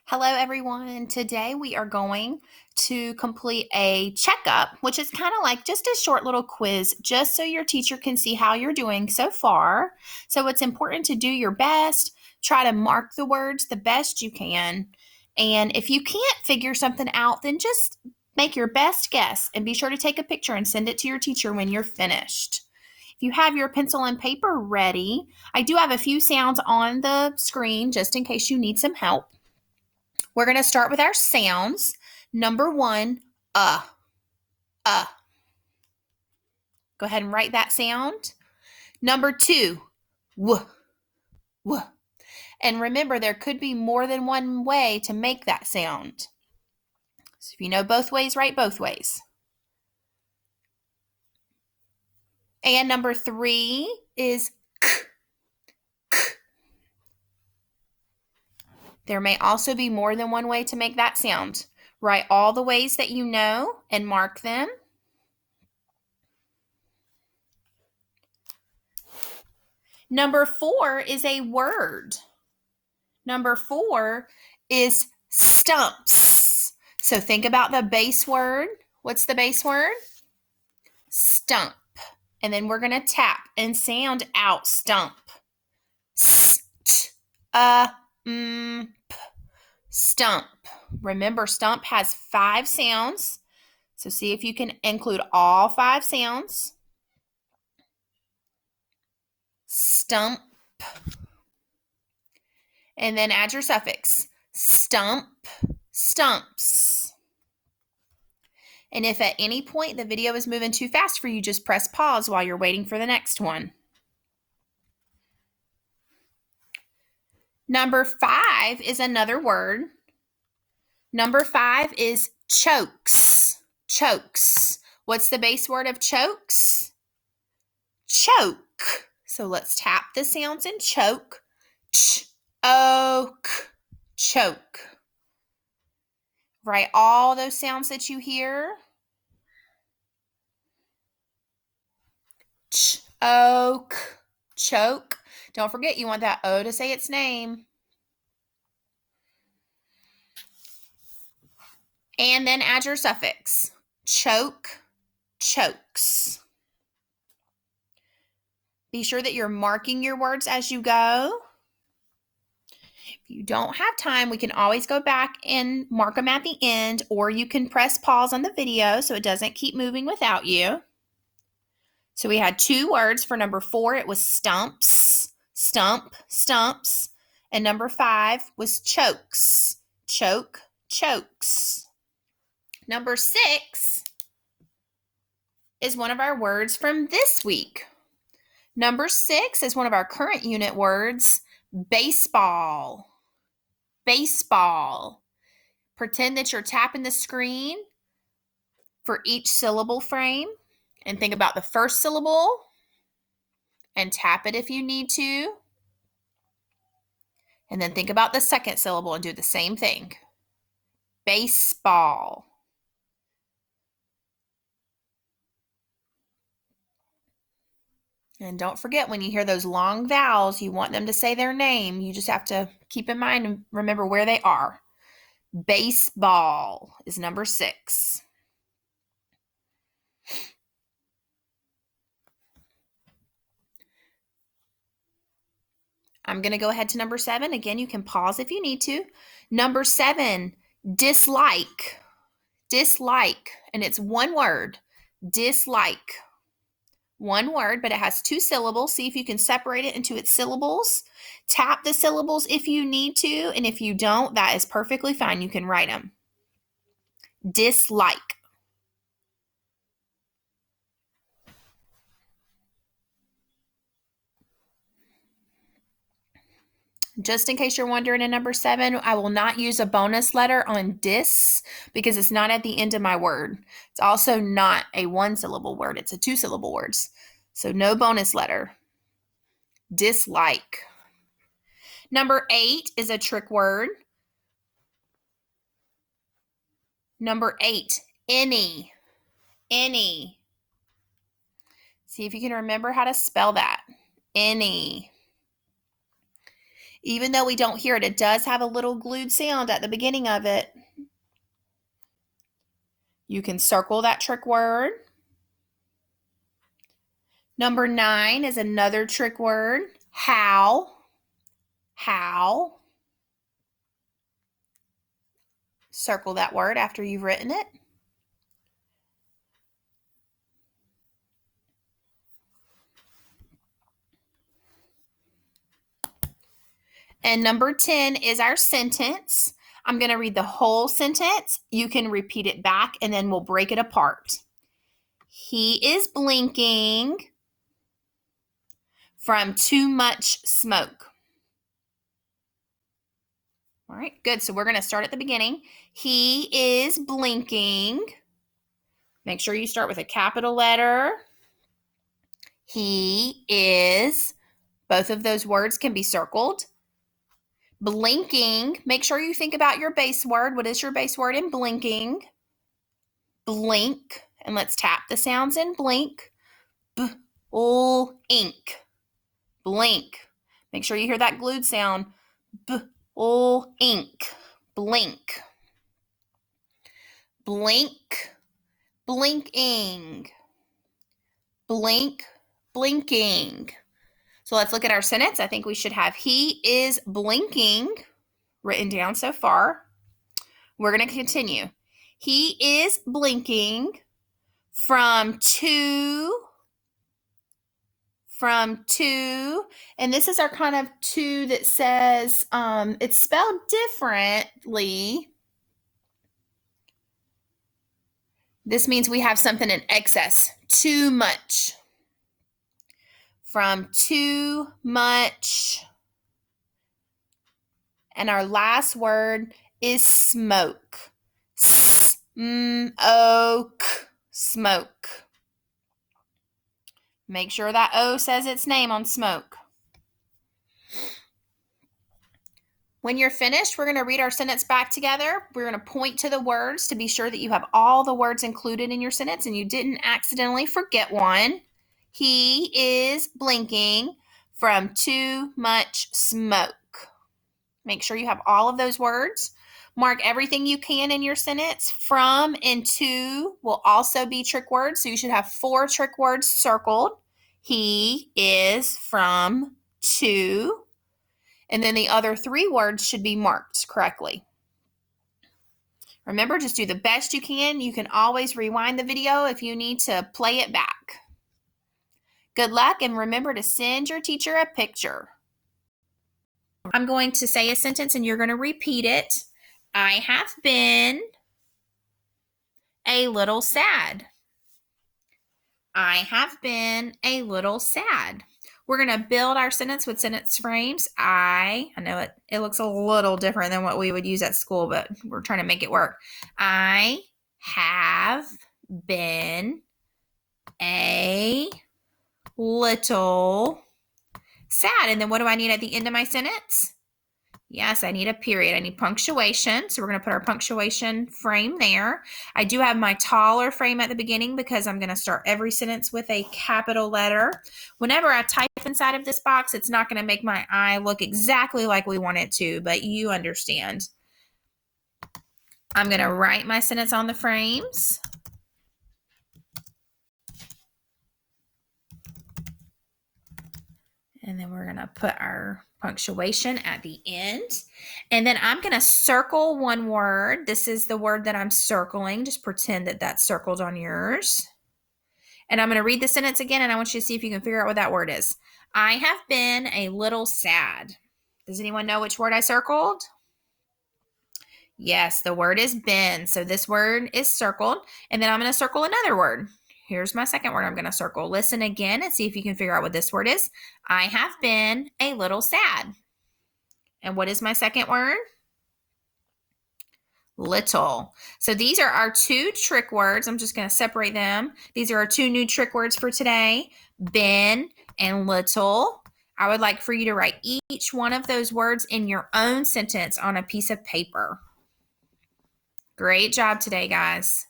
Hello, everyone. Today we are going to complete a checkup, which is kind of like just a short little quiz, just so your teacher can see how you're doing so far. So it's important to do your best, try to mark the words the best you can. And if you can't figure something out, then just make your best guess and be sure to take a picture and send it to your teacher when you're finished. If you have your pencil and paper ready, I do have a few sounds on the screen just in case you need some help. We're going to start with our sounds. Number one, uh, uh. Go ahead and write that sound. Number two, w, w. And remember, there could be more than one way to make that sound. So if you know both ways, write both ways. And number three is k, k. There may also be more than one way to make that sound. Write all the ways that you know and mark them. Number four is a word. Number four is stumps. So think about the base word. What's the base word? Stump. And then we're going to tap and sound out stump. Stump. Remember, stump has 5 sounds. So see if you can include all 5 sounds. Stump. And then add your suffix. Stump, stumps. And if at any point the video is moving too fast for you, just press pause while you're waiting for the next one. Number 5 is another word. Number 5 is chokes. Chokes. What's the base word of chokes? Choke. So let's tap the sounds in choke. Ch-oak. Choke. Write all those sounds that you hear. Choke. Choke. Don't forget you want that O to say its name. And then add your suffix. Choke, chokes. Be sure that you're marking your words as you go. If you don't have time, we can always go back and mark them at the end, or you can press pause on the video so it doesn't keep moving without you. So we had 2 words for number 4. It was stumps, stump, stumps. And number 5 was chokes, choke, chokes. Number 6 is one of our words from this week. Number 6 is one of our current unit words, baseball. Baseball. Pretend that you're tapping the screen for each syllable frame and think about the first syllable and tap it if you need to. And then think about the second syllable and do the same thing. Baseball. And don't forget, when you hear those long vowels, you want them to say their name. You just have to keep in mind and remember where they are. Baseball is number 6. I'm going to go ahead to number 7. Again, you can pause if you need to. Number 7, dislike. Dislike. And it's one word. Dislike. One word, but it has 2 syllables. See if you can separate it into its syllables. Tap the syllables if you need to, and if you don't, that is perfectly fine. You can write them. Dislike. Just in case you're wondering, in number 7, I will not use a bonus letter on dis because it's not at the end of my word. It's also not a 1-syllable word. It's a 2-syllable word. So no bonus letter. Dislike. Number 8 is a trick word. Number 8, any. Any. See if you can remember how to spell that. Any. Even though we don't hear it, it does have a little glued sound at the beginning of it. You can circle that trick word. Number 9 is another trick word. How. How. Circle that word after you've written it. And number 10 is our sentence. I'm going to read the whole sentence. You can repeat it back and then we'll break it apart. He is blinking from too much smoke. All right, good. So we're going to start at the beginning. He is blinking. Make sure you start with a capital letter. He is. Both of those words can be circled. Blinking. Make sure you think about your base word. What is your base word in blinking? Blink. And let's tap the sounds in blink. Ink. Blink. Make sure you hear that glued sound. Ink. Blink. Blink. Blinking. Blink. Blinking. So let's look at our sentence. I think we should have he is blinking written down so far. We're going to continue. He is blinking from two, and this is our kind of two that says, it's spelled differently. This means we have something in excess, too much. From too much. And our last word is smoke. Smoke. Smoke. Make sure that O says its name on smoke. When you're finished, we're going to read our sentence back together. We're going to point to the words to be sure that you have all the words included in your sentence and you didn't accidentally forget one. He is blinking from too much smoke. Make sure you have all of those words. Mark everything you can in your sentence. From and to will also be trick words, so you should have 4 trick words circled. He is from to, and then the other 3 words should be marked correctly. Remember, just do the best you can. You can always rewind the video if you need to play it back. Good luck, and remember to send your teacher a picture. I'm going to say a sentence and you're going to repeat it. I have been a little sad. I have been a little sad. We're going to build our sentence with sentence frames. I know it looks a little different than what we would use at school, but we're trying to make it work. I have been a little sad. And then what do I need at the end of my sentence? Yes, I need a period. I need punctuation. So we're going to put our punctuation frame there. I do have my taller frame at the beginning because I'm going to start every sentence with a capital letter. Whenever I type inside of this box, it's not going to make my eye look exactly like we want it to, but you understand. I'm going to write my sentence on the frames. And then we're going to put our punctuation at the end. And then I'm going to circle one word. This is the word that I'm circling. Just pretend that that's circled on yours. And I'm going to read the sentence again, and I want you to see if you can figure out what that word is. I have been a little sad. Does anyone know which word I circled? Yes, the word is been. So this word is circled. And then I'm going to circle another word. Here's my second word I'm going to circle. Listen again and see if you can figure out what this word is. I have been a little sad. And what is my second word? Little. So these are our 2 trick words. I'm just going to separate them. These are our 2 new trick words for today, been and little. I would like for you to write each one of those words in your own sentence on a piece of paper. Great job today, guys.